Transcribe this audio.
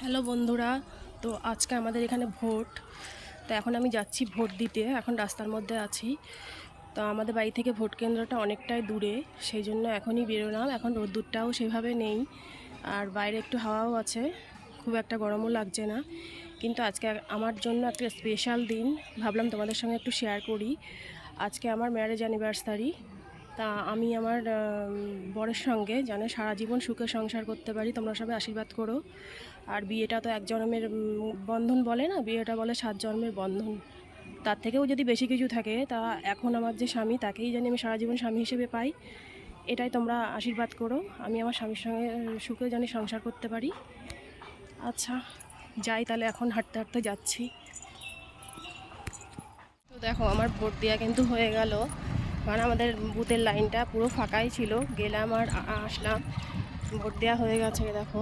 Hello বন্ধুরা, তো আজকে আমাদের এখানে ভোট। তো এখন আমি যাচ্ছি ভোট দিতে, এখন রাস্তার মধ্যে আছি। তো আমাদের বাড়ি থেকে ভোট কেন্দ্রটা অনেকটাই দূরে, সেই জন্য এখনই বেরোলাম। এখন রোদ্দুরটাও সেভাবে নেই, আর বাইরে একটু হাওয়াও আছে, খুব একটা গরমও লাগছে না। কিন্তু আজকে আমার জন্য একটা স্পেশাল দিন, ভাবলাম তোমাদের সঙ্গে একটু শেয়ার করি। আজকে আমার ম্যারেজ অ্যানিভার্সারি। তা আমি আমার বরের সঙ্গে যেন সারা জীবন সুখে সংসার করতে পারি, তোমরা সবাই আশীর্বাদ করো। আর বিয়েটা তো এক জন্মের বন্ধন বলে না, বিয়েটা বলে 7 জন্মের বন্ধন। তার থেকেও যদি বেশি কিছু থাকে, তা এখন আমার যে স্বামী, তাকেই জানি আমি সারা জীবন স্বামী হিসেবে পাই। এটাই তোমরা আশীর্বাদ করো, আমি আমার স্বামীর সঙ্গে সুখে জানি সংসার করতে পারি। আচ্ছা, যাই তাহলে, এখন হাঁটতে হাঁটতে যাচ্ছি। তো দেখো, আমার ভোট দেওয়া কিন্তু হয়ে গেল। কারণ আমাদের বুথের লাইনটা পুরো ফাঁকাই ছিল, গেলাম আর আসলাম। ভোট দেওয়া হয়ে গেছে, দেখো।